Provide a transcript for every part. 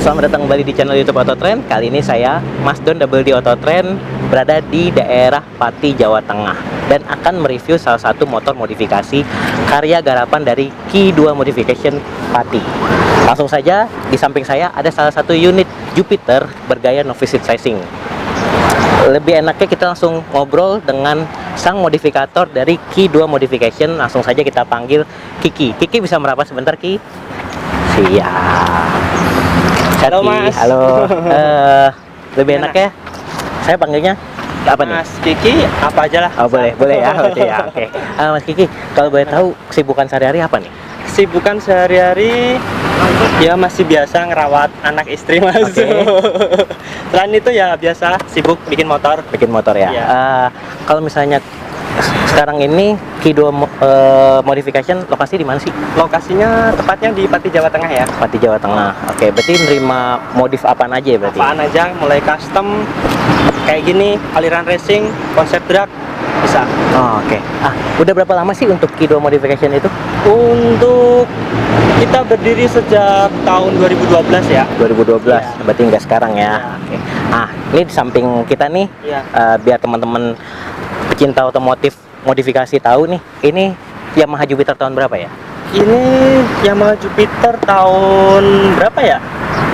Selamat datang kembali di channel YouTube Autotrend. Kali ini saya, Mas Don Double D Autotrend, berada di daerah Pati, Jawa Tengah, dan akan mereview salah satu motor modifikasi karya garapan dari Ki2 Modification Pati. Langsung saja, di samping saya ada salah satu unit Jupiter bergaya novice sizing. Lebih enaknya kita langsung ngobrol dengan sang modifikator dari Ki2 Modification. Langsung saja kita panggil Kiki. Kiki bisa merapat sebentar, Ki? Siap. Halo Mas. Halo. Lebih enak ya? Saya panggilnya apa nih? Mas Kiki apa aja lah. Oh boleh ya. Berarti ya. Oke. Mas Kiki, kalau boleh tahu kesibukan sehari-hari apa nih? Kesibukan sehari-hari ya masih biasa ngerawat anak istri Mas. Oke. Selain itu ya biasa sibuk bikin motor. Bikin motor ya. Iya. Kalau misalnya sekarang ini Ki2 Modification lokasi di mana sih? Lokasinya tepatnya di Pati, Jawa Tengah ya. Pati, Jawa Tengah. Oke, berarti nerima modif apaan aja ya berarti? Apaan aja, mulai custom kayak gini, aliran racing, konsep drag bisa. Oh, oke. Udah berapa lama sih untuk Ki2 Modification itu? Untuk kita berdiri sejak tahun 2012 ya. 2012, Iya. berarti nggak sekarang ya. Iya. Oke. Ini di samping kita nih, Iya. biar teman-teman pecinta otomotif modifikasi tahu nih, ini Yamaha Jupiter tahun berapa ya? Ini Yamaha Jupiter tahun berapa ya?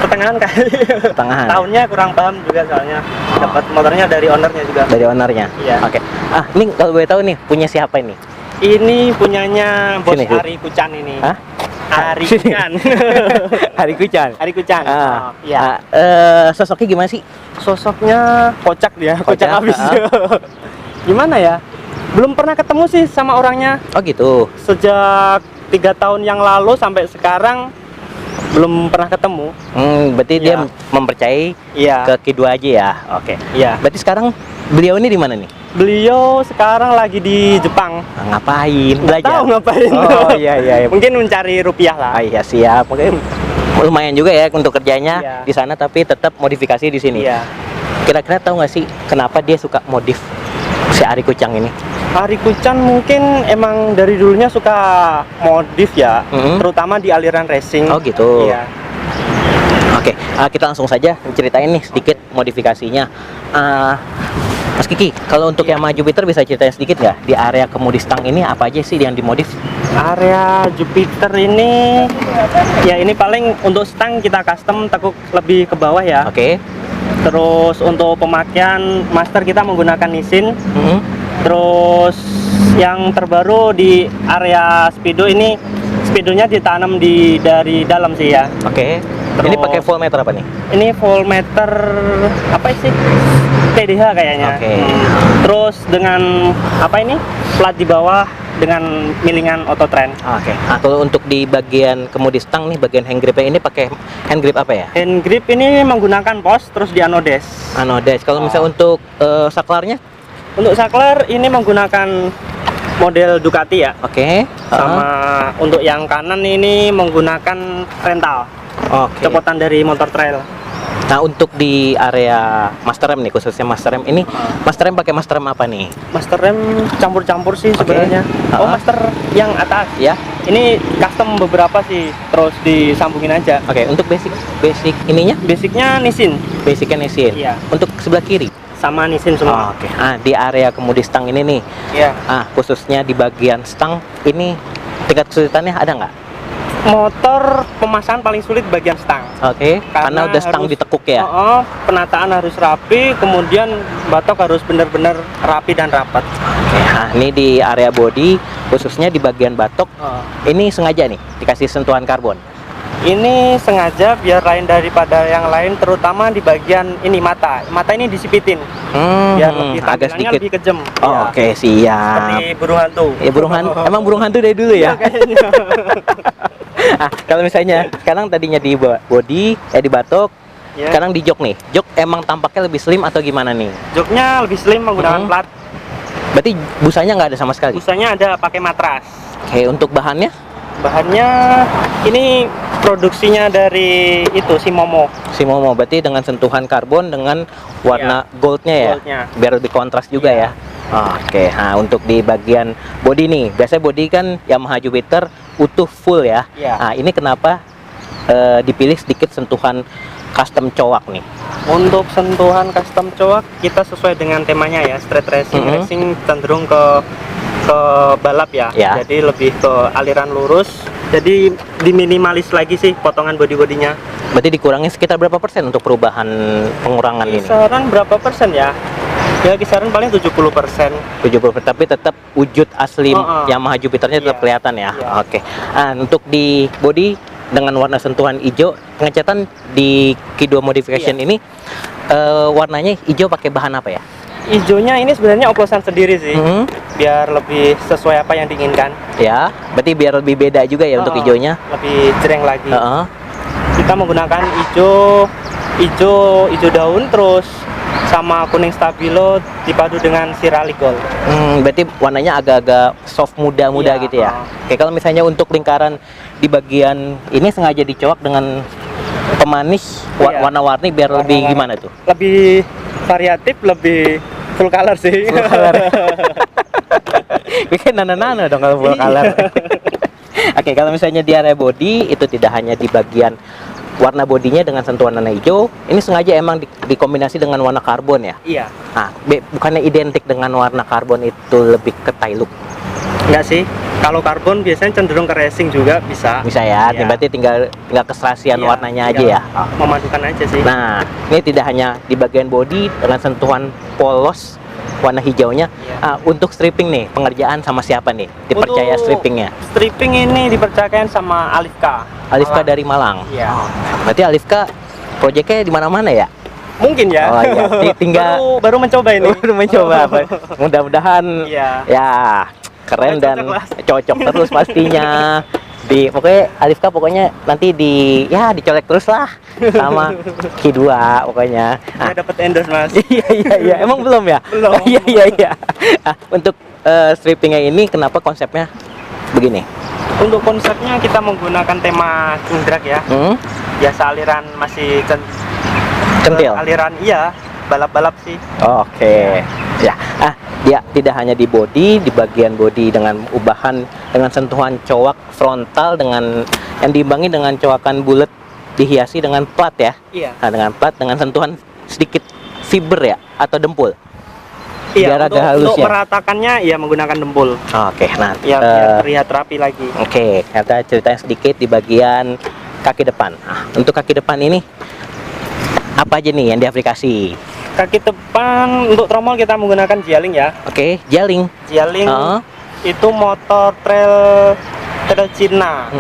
Pertengahan kali. Pertengahan. Tahunnya kurang paham juga soalnya. Oh. Dapat motornya dari ownernya juga. Dari ownernya? Iya. Oke. Ini kalau boleh tahu nih, punya siapa ini? Ini punyanya Bos Sini, Bu. Ari Kucan ini. Hah? Ari Sini. Kucan. Hari Kucan. Ari Kucan. Oh, iya. Sosoknya gimana sih? Sosoknya kocak dia, kocak Kocak, habis. Gimana ya? Belum pernah ketemu sih sama orangnya. Oh gitu. Sejak 3 tahun yang lalu sampai sekarang belum pernah ketemu. Berarti dia Iya. mempercayai Iya. ke Ki2 aja ya. Oke. Iya. Berarti sekarang beliau ini di mana nih? Beliau sekarang lagi di Jepang. Ngapain? Nggak tahu ngapain. Oh iya. Mungkin mencari rupiah lah. Iya siap. Mungkin lumayan juga ya untuk kerjanya Iya. di sana, tapi tetap modifikasi di sini. Iya. Kira-kira tahu nggak sih kenapa dia suka modif si Ari Kucang ini? Ari Kucan mungkin emang dari dulunya suka modif ya, terutama di aliran racing. Oh gitu. Iya. Oke, kita langsung saja ceritain nih sedikit modifikasinya. Mas Kiki, kalau untuk Iya. Yamaha Jupiter bisa ceritain sedikit nggak di area kemudi stang ini apa aja sih yang dimodif? Area Jupiter ini, ya ini paling untuk stang kita custom tekuk lebih ke bawah ya. Oke. Terus untuk pemakaian master kita menggunakan Nissin. Terus yang terbaru di area speedo ini, speedonya ditanam dari dalam sih ya. Oke. Terus- Ini pakai voltmeter apa nih? Ini voltmeter apa sih? PDH kayaknya. Oke. Terus dengan apa ini? Plat di bawah dengan milingan Autotrend. Oke. Kalau untuk di bagian kemudi stang nih, bagian hand gripnya ini pakai hand grip apa ya? Hand grip ini menggunakan pos terus di anodes. Anodes. Kalau misalnya untuk saklarnya? Untuk saklar ini menggunakan model Ducati ya. Oke. Sama untuk yang kanan ini menggunakan rental. Oke. Copotan dari motor trail. Nah, untuk di area master rem nih, khususnya master rem ini, master rem pakai master rem apa nih? Master rem campur-campur sih Oke. sebenarnya. Oh, master yang atas. Ya. Ini custom beberapa sih, terus disambungin aja. Oke, untuk basic ininya, Basicnya Nissin, basicnya Nissin. Iya. Untuk sebelah kiri. sama Nissin semua. Oke. Di area kemudi stang ini nih, Iya. khususnya di bagian stang ini tingkat kesulitannya ada nggak? Motor pemasangan paling sulit bagian stang. Oke. Karena udah stang ditekuk ya. Penataan harus rapi, kemudian batok harus benar-benar rapi dan rapat. Oke. Ini di area body, khususnya di bagian batok, ini sengaja nih dikasih sentuhan karbon. Ini sengaja biar lain daripada yang lain, terutama di bagian ini mata. Mata ini disipitin biar lebih agak tampilannya sedikit. lebih kejem. Oh, Ya. Oke, siap. Seperti burung hantu. Ya burung hantu, emang burung hantu dari dulu ya? Iya, kayaknya. Kalau misalnya sekarang tadinya di body, di batok, Ya. sekarang di jok nih. Jok emang tampaknya lebih slim atau gimana nih? Joknya lebih slim menggunakan plat. Berarti busanya nggak ada sama sekali? Busanya ada pakai matras. Oke, untuk bahannya? Bahannya ini produksinya dari itu Shimomo. Shimomo, berarti dengan sentuhan karbon dengan warna goldnya ya? Goldnya. Biar lebih kontras juga ya? Oke, untuk di bagian body nih, biasanya body kan Yamaha Jupiter utuh full ya? Iya. Ini kenapa dipilih sedikit sentuhan custom coak nih? Untuk sentuhan custom coak kita sesuai dengan temanya ya, street racing. Racing cenderung ke balap ya. Jadi lebih ke aliran lurus. Jadi diminimalis lagi sih potongan body-bodinya. Berarti dikurangi sekitar berapa persen untuk perubahan pengurangan ini? Kisaran berapa persen ya? Ya kisaran paling 70%. 70%, tapi tetap wujud asli Yamaha Jupiternya tetap kelihatan ya. Oke. Nah, untuk di body dengan warna sentuhan hijau, pengecatan di Q2 Modification ini warnanya hijau pakai bahan apa ya? Hijaunya ini sebenarnya oplosan sendiri sih, biar lebih sesuai apa yang diinginkan. Ya, berarti biar lebih beda juga ya untuk hijaunya. Lebih cereng lagi. Kita menggunakan hijau daun, terus sama kuning stabilo dipadu dengan sirali gold. Berarti warnanya agak-agak soft muda-muda gitu ya. Oke, kalau misalnya untuk lingkaran di bagian ini sengaja dicoak dengan pemanis warna-warni biar lebih gimana tuh? Lebih variatif, lebih full color sih. Full color. Bikin nana-nana dong kalau full color. Oke, kalau misalnya di area body itu tidak hanya di bagian warna bodinya dengan sentuhan warna hijau, ini sengaja emang dikombinasi dengan warna karbon ya? Iya. Nah, bukannya identik dengan warna karbon itu lebih ke Thai look? Enggak sih. Kalau karbon biasanya cenderung ke racing juga bisa. Bisa ya, berarti tinggal keserasian warnanya aja ya. Memadukan aja sih. Nah, ini tidak hanya di bagian body dengan sentuhan polos warna hijaunya. Untuk stripping nih, pengerjaan sama siapa nih? Dipercaya strippingnya? Stripping ini dipercayakan sama Alifka. Alifka dari Malang. Iya. Berarti Alifka proyeknya di mana-mana ya? Mungkin ya. Oh iya. Tinggal baru mencoba ini. Baru mencoba. Mudah-mudahan ya keren dan cocok terus pastinya. Pokoknya Alifka nanti dicolek terus lah sama Q2 pokoknya. Nah, dapat endorse Mas. Iya. Emang belum ya? Belum. Iya. Untuk strippingnya ini kenapa konsepnya begini? Untuk konsepnya kita menggunakan tema King Drag ya. Biasa aliran masih centil. Aliran balap-balap sih. Oke. Ya. Dia tidak hanya di body, di bagian body dengan ubahan dengan sentuhan coak frontal dengan yang diimbangi dengan coakan bulat dihiasi dengan plat ya. Iya. Nah, dengan plat dengan sentuhan sedikit fiber ya atau dempul. Iya, biar agak halus untuk ya. meratakannya menggunakan dempul. Oke, nah biar terlihat rapi lagi. Oke, kita ceritain sedikit di bagian kaki depan. Untuk kaki depan ini apa aja nih yang diaplikasi? Kaki depan untuk tromol kita menggunakan Jialing ya. Oke, Jialing. Jialing itu motor trail Cina.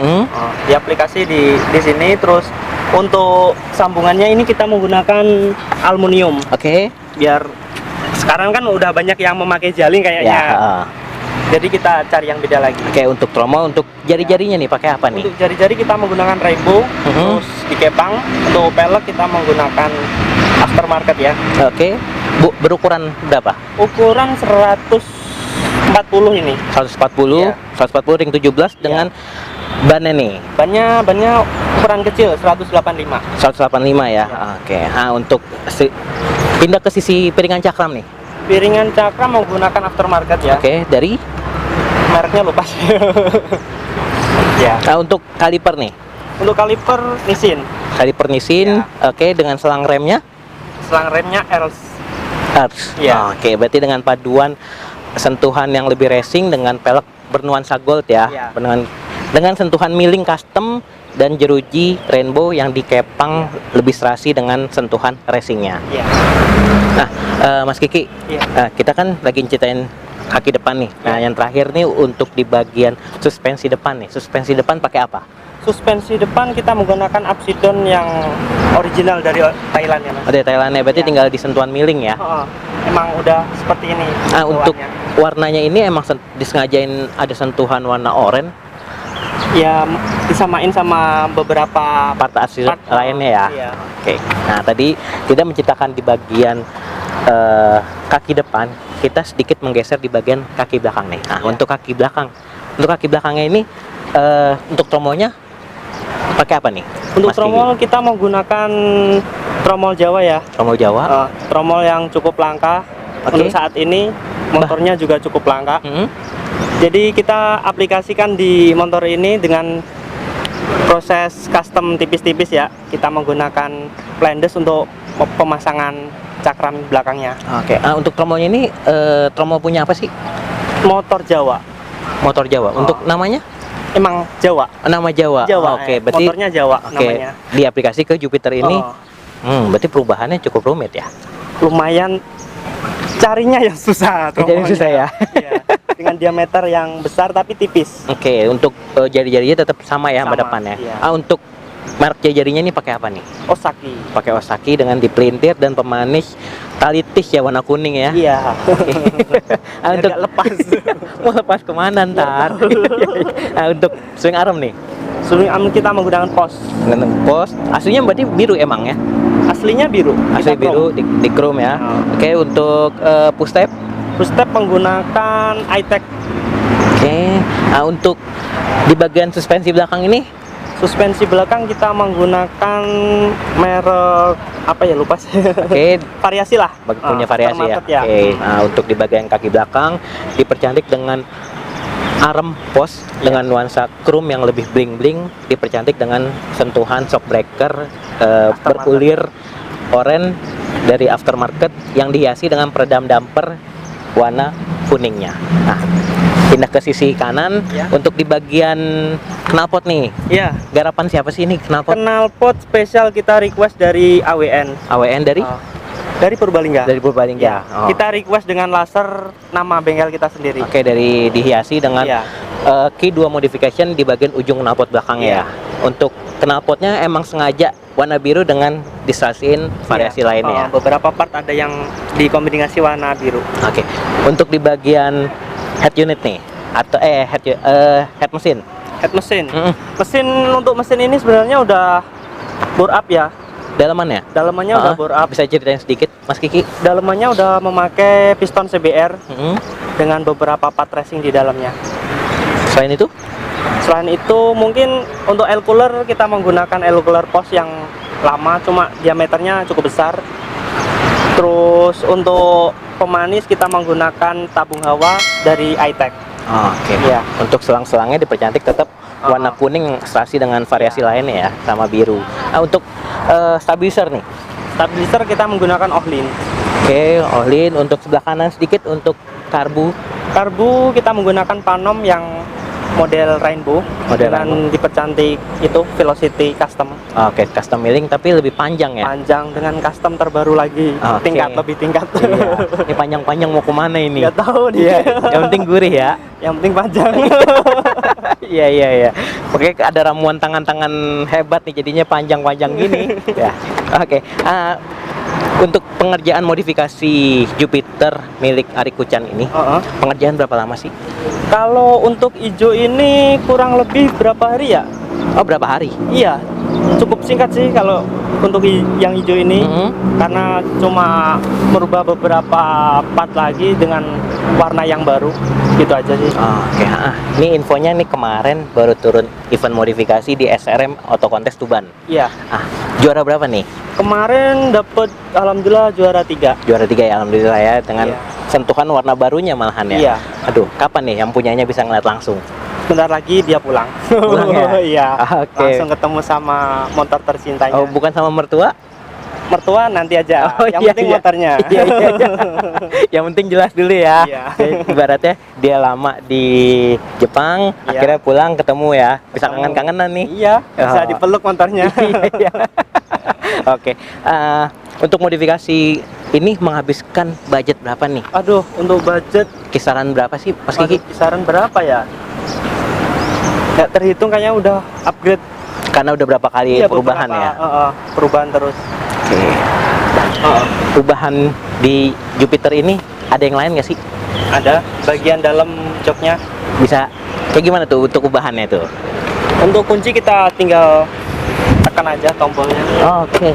Diaplikasi di sini. Terus untuk sambungannya ini kita menggunakan aluminium. Oke. Biar sekarang kan udah banyak yang memakai Jialing kayaknya. Jadi kita cari yang beda lagi. Oke, untuk tromol, untuk jari-jarinya nih pakai apa nih? Untuk jari-jari kita menggunakan Rainbow. Terus di kepang untuk pelek kita menggunakan aftermarket ya. Oke. Berukuran berapa? Ukuran 140 ini. 140, 140 ring 17 dengan bannya nih. Bannya ukuran kecil 185. 185 ya. Oke. Nah, untuk pindah ke sisi piringan cakram nih. Piringan cakram menggunakan aftermarket ya. Oke, dari mereknya lupa sih. Ya. Nah, untuk kaliper nih. Untuk kaliper Nissin. Kaliper Nissin. Oke, dengan selang remnya? Selang remnya ERS. Ya. Oke, berarti dengan paduan sentuhan yang lebih racing dengan pelek bernuansa gold ya. Dengan sentuhan milling custom dan jeruji Rainbow yang dikepang lebih serasi dengan sentuhan racingnya. Nah, Mas Kiki, kita kan lagi ceritain kaki depan nih. Nah, yang terakhir nih untuk di bagian suspensi depan nih. Suspensi depan pakai apa? Suspensi depan kita menggunakan Upsidon yang original dari Thailand ya Mas. Dari Thailand ya, berarti tinggal di sentuhan milling ya? Emang udah seperti ini. Nah, untuk warnanya ini emang disengajain ada sentuhan warna oranye? Ya, disamain sama beberapa part asli lainnya ya? Iya. Oke, nah tadi tidak menciptakan di bagian kaki depan, kita sedikit menggeser di bagian kaki belakang nih. Nah, untuk kaki belakangnya ini untuk tromolnya pakai apa nih? Untuk tromol kita menggunakan tromol Jawa ya. Tromol Jawa. Tromol yang cukup langka. Untuk saat ini motornya juga cukup langka. Jadi kita aplikasikan di motor ini dengan proses custom tipis-tipis ya. Kita menggunakan flandes untuk pemasangan cakram belakangnya. Oke. Untuk tromolnya ini tromol punya apa sih? Motor Jawa. Motor Jawa. Untuk namanya? Emang Jawa. Nama Jawa. Jawa. Oke, berarti motornya Jawa namanya. di aplikasi ke Jupiter ini, Oh, berarti perubahannya cukup rumit ya? lumayan carinya yang susah. Jadi susah ya. Iya. Dengan diameter yang besar tapi tipis. Oke, untuk jari-jarinya tetap sama ya sama Sama, depannya. iya. Untuk merek jari-jarinya ini pakai apa nih? Osaki. Pakai Osaki dengan dipelintir dan pemanis talitis ya, warna kuning ya. Iya. Biar Untuk nggak lepas. mau lepas kemana ntar? Untuk swing arm nih, Sebelum kita menggunakan pos. dengan pos aslinya berarti biru emang ya? Aslinya biru. Asli Kita biru di chrome ya. Oh. Oke, untuk push step. Full step menggunakan iTech. Oke, untuk di bagian suspensi belakang ini, Suspensi belakang kita menggunakan merek apa ya, lupa sih. oke, Variasi lah. punya variasi ya. Aftermarket Oke, nah untuk di bagian kaki belakang dipercantik dengan arm pos dengan nuansa chrome yang lebih bling-bling, dipercantik dengan sentuhan shock breaker berulir oranye dari aftermarket yang dihiasi dengan peredam damper warna kuningnya. Nah, pindah ke sisi kanan Ya. untuk di bagian knalpot nih. Iya. Garapan siapa sih ini knalpot? Knalpot spesial kita request dari AWN. AWN dari Dari Purbalingga. dari Purbalingga. Ya. Oh. Kita request dengan laser nama bengkel kita sendiri. Oke, dari dihiasi dengan Iya. key 2 modification di bagian ujung knalpot belakangnya Iya. ya. Untuk knalpotnya emang sengaja warna biru dengan distrasiin variasi Iya. lainnya ya. Beberapa part ada yang dikombinasi warna biru. Oke. Untuk di bagian head unit nih atau head mesin. Head mesin. Mm-mm. Untuk mesin ini sebenarnya udah bore up ya. Dalamannya? Dalamannya udah bore up. Bisa ceritain sedikit, Mas Kiki? Dalamannya udah memakai piston CBR Mm-mm. dengan beberapa part racing di dalamnya. Selain itu? Selain itu mungkin untuk air cooler kita menggunakan air cooler pos yang lama, cuma diameternya cukup besar. Terus untuk pemanis kita menggunakan tabung hawa dari iTech. Oke. Iya. Untuk selang-selangnya dipercantik tetap warna kuning serasi dengan variasi lainnya ya, sama biru. Untuk stabilizer nih. Stabilizer kita menggunakan Ohlin. Oke, Ohlin. Untuk sebelah kanan sedikit untuk karbu. Karbu kita menggunakan Panom yang model Rainbow Model dengan Rainbow. dipercantik itu Velocity Custom, Oke, custom milling tapi lebih panjang ya. panjang dengan custom terbaru lagi. Oke. Lebih tingkat. Iya. Ini panjang-panjang mau kemana ini? Nggak tahu nih. Iya, yang penting gurih ya. Yang penting panjang. Iya iya iya. Oke, ada ramuan tangan-tangan hebat nih jadinya panjang-panjang gini. Ya. Oke. Untuk pengerjaan modifikasi Jupiter milik Ari Kucan ini, Heeh. pengerjaan berapa lama sih? Kalau untuk hijau ini kurang lebih berapa hari ya? Oh, berapa hari? Iya, cukup singkat sih kalau untuk yang hijau ini, Mhm. karena cuma merubah beberapa part lagi dengan warna yang baru, gitu aja sih. Oke, ini infonya nih kemarin baru turun event modifikasi di SRM Auto Contest Tuban. Iya, Juara berapa nih? kemarin dapat alhamdulillah juara 3. Juara 3 ya, alhamdulillah ya, dengan Iya. sentuhan warna barunya malahan ya. Iya. Aduh, kapan nih yang punyanya bisa ngeliat langsung? Bentar lagi dia pulang. Pulang ya? Iya. Oke. Langsung ketemu sama motor tercintanya. Oh, bukan sama mertua? Mertua nanti aja. Oh, yang iya, penting iya. motornya. Iya, iya, iya. Yang penting jelas dulu ya. Iya. Jadi, ibaratnya dia lama di Jepang, Iya. akhirnya pulang ketemu ya. Bisa Ketemu. kangen-kangenan nih. Iya, bisa Oh. dipeluk motornya. Iya, iya. Oke. Untuk modifikasi ini menghabiskan budget berapa nih? Aduh, untuk budget Kisaran berapa sih, Mas Kiki? kisaran berapa ya? Nggak terhitung, kayaknya udah upgrade. Karena udah berapa kali Iya, perubahan beberapa, ya. perubahan terus. Oke. Perubahan di Jupiter ini ada yang lain nggak sih? Ada bagian dalam joknya. Bisa kayak gimana tuh untuk ubahannya tuh? Untuk kunci kita tinggal tekan aja tombolnya. Oke.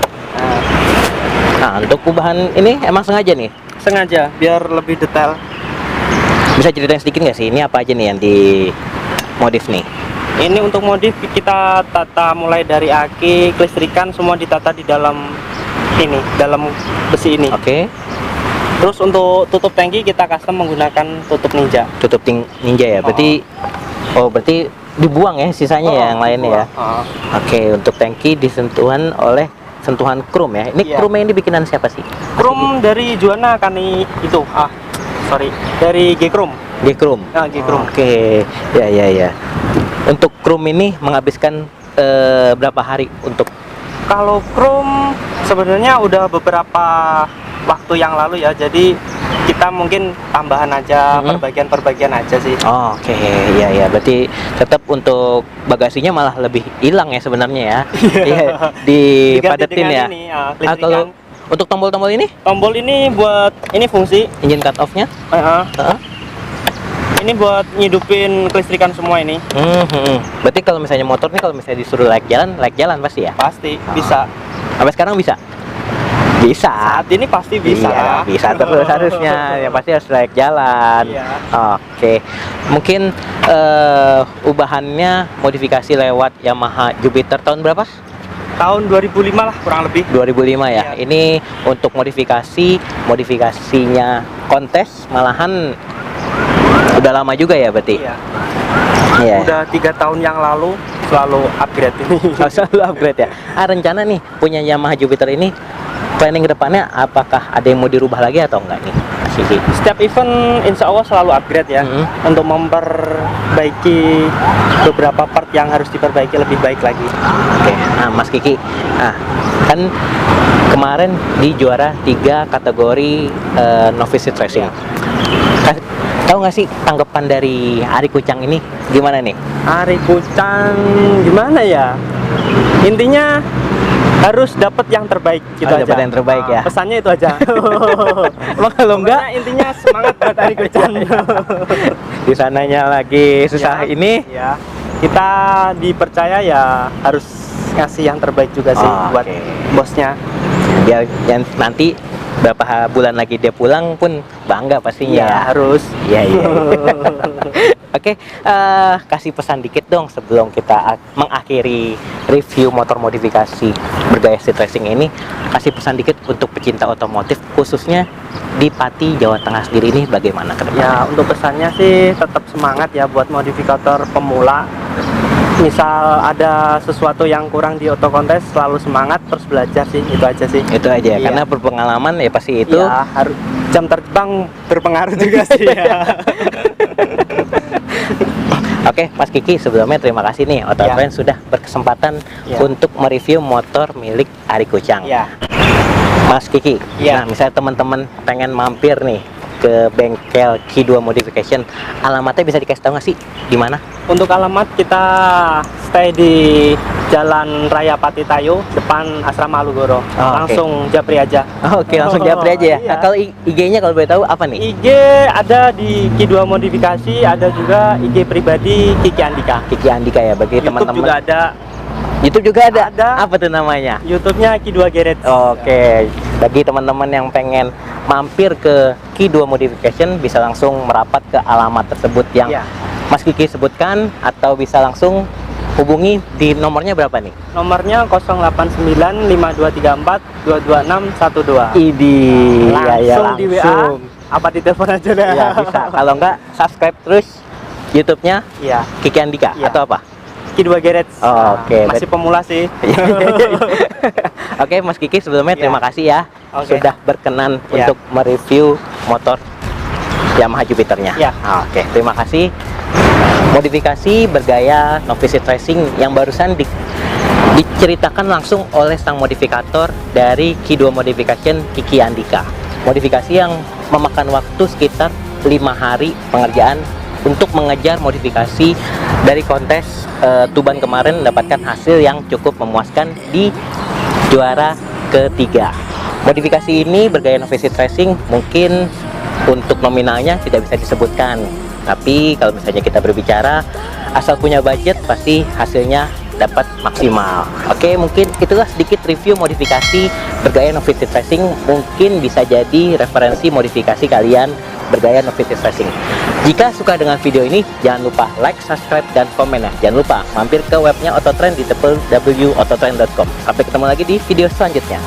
Nah, untuk ubahan ini emang sengaja nih. Sengaja biar lebih detail. Bisa ceritain sedikit nggak sih? Ini apa aja nih yang di modif nih? Ini untuk modif kita tata mulai dari aki, kelistrikan semua ditata di dalam ini, dalam besi ini. Oke. Terus untuk tutup tangki kita custom menggunakan tutup ninja. Tutup ninja ya. Berarti berarti dibuang ya sisanya ya yang lainnya ya. dibuang. Oke, untuk tangki disentuhan oleh sentuhan krom ya. Ini Iya. kromnya ini bikinan siapa sih? Krom dari Juana kan itu. Sorry, dari G-Chrome. G-Chrome. G-Chrome. Oke, ya. Untuk krom ini menghabiskan berapa hari untuk? Kalau Chrome sebenarnya udah beberapa waktu yang lalu ya. Jadi kita mungkin tambahan aja, perbaikan aja sih. Oke, ya. Berarti tetap untuk bagasinya malah lebih hilang ya sebenarnya ya. Iya, Diganti dipadetin dengan ya. ini, Kalau kelistrikan. untuk tombol-tombol ini, Tombol ini buat ini fungsi. engine cut off-nya? Ini buat nyidupin kelistrikan semua ini. Berarti kalau misalnya motor nih kalau misalnya disuruh layak jalan pasti ya? Pasti bisa. Sampai sekarang bisa? Bisa. Saat ini pasti bisa. Iya, bisa terus harusnya. Ya pasti harus layak jalan. Iya. Oke. Mungkin ubahannya modifikasi lewat Yamaha Jupiter tahun berapa? Tahun 2005 lah kurang lebih. 2005 ya. Iya. Ini untuk modifikasinya kontes malahan udah lama juga ya berarti. Iya. Iya. Udah 3 tahun yang lalu selalu upgrade ini. Selalu upgrade ya. Rencana nih punya Yamaha Jupiter ini planning ke depannya apakah ada yang mau dirubah lagi atau enggak nih? Kiki? Setiap event insya Allah selalu upgrade ya, untuk memperbaiki beberapa part yang harus diperbaiki lebih baik lagi. Oke, nah Mas Kiki, kan kemarin di juara 3 kategori novice racing. Tahu nggak sih tanggapan dari Ari Kucang ini gimana nih? Ari Kucang gimana ya? Intinya harus dapat yang terbaik gitu aja. Dapat yang terbaik ya. Pesannya itu aja. Emang kalau enggak Pokoknya intinya semangat buat Ari Kucang. di sananya lagi susah Ya, ini. ya. Kita dipercaya ya harus ngasih yang terbaik juga sih buat Oke. bosnya. Biar yang nanti berapa bulan lagi dia pulang pun bangga pastinya. Ya harus. Iya. Oke, kasih pesan dikit dong sebelum kita mengakhiri review motor modifikasi bergaya street racing ini. Kasih pesan dikit untuk pecinta otomotif khususnya di Pati, Jawa Tengah sendiri ini bagaimana ke depannya? Ya untuk pesannya sih tetap semangat ya buat modifikator pemula. Misal ada sesuatu yang kurang di auto kontes, selalu semangat terus belajar sih, itu aja sih. Itu aja, Iya. karena berpengalaman ya pasti itu. Ya, harus jam terbang berpengaruh juga sih ya. Oke, Mas Kiki, sebelumnya terima kasih nih Autotrend sudah berkesempatan untuk mereview motor milik Ari Kucang. Ya. Mas Kiki, Iya. nah misalnya teman-teman pengen mampir nih ke bengkel Q2 Modification, alamatnya bisa dikasih tahu nggak sih di mana? Untuk alamat kita stay di Jalan Raya Pati Tayo, depan Asrama Alugoro. Langsung japri aja. Oke, langsung japri aja ya. Iya. Nah, kalau IG-nya kalau boleh tahu apa nih? IG ada di Q2 Modifikasi, ada juga IG pribadi Kiki Andika. Kiki Andika ya, bagi YouTube teman-teman. juga ada. YouTube juga ada. Ada. Apa tuh namanya? YouTube-nya Q2 Garage. Oke, bagi teman-teman yang pengen mampir ke Q2 Modification bisa langsung merapat ke alamat tersebut yang Iya. Mas Kiki sebutkan, atau bisa langsung hubungi di nomornya berapa nih? Nomornya 089523422612. Idi, Langsung di WA. Apa di telepon aja dah. Ya bisa. Kalau enggak subscribe terus YouTube-nya Iya. Kiki Andika Iya. atau apa? Q2 Garage. Oh, oke. Masih pemula sih. Oke, Mas Kiki, sebelumnya Iya. terima kasih ya Oke. sudah berkenan Iya. untuk mereview motor Yamaha Jupiternya. Iya. Oke, terima kasih. Modifikasi bergaya novice racing yang barusan diceritakan langsung oleh sang modifikator dari Q2 Modification, Kiki Andika. Modifikasi yang memakan waktu sekitar 5 hari pengerjaan untuk mengejar modifikasi dari kontes Tuban kemarin, mendapatkan hasil yang cukup memuaskan di juara ketiga. Modifikasi ini bergaya novice racing mungkin untuk nominalnya tidak bisa disebutkan, tapi kalau misalnya kita berbicara asal punya budget pasti hasilnya dapat maksimal. Oke, mungkin itulah sedikit review modifikasi bergaya novice racing, mungkin bisa jadi referensi modifikasi kalian bergaya novice racing. Jika suka dengan video ini, jangan lupa like, subscribe, dan komen ya. Jangan lupa mampir ke webnya Autotrend di www.autotrend.com. Sampai ketemu lagi di video selanjutnya.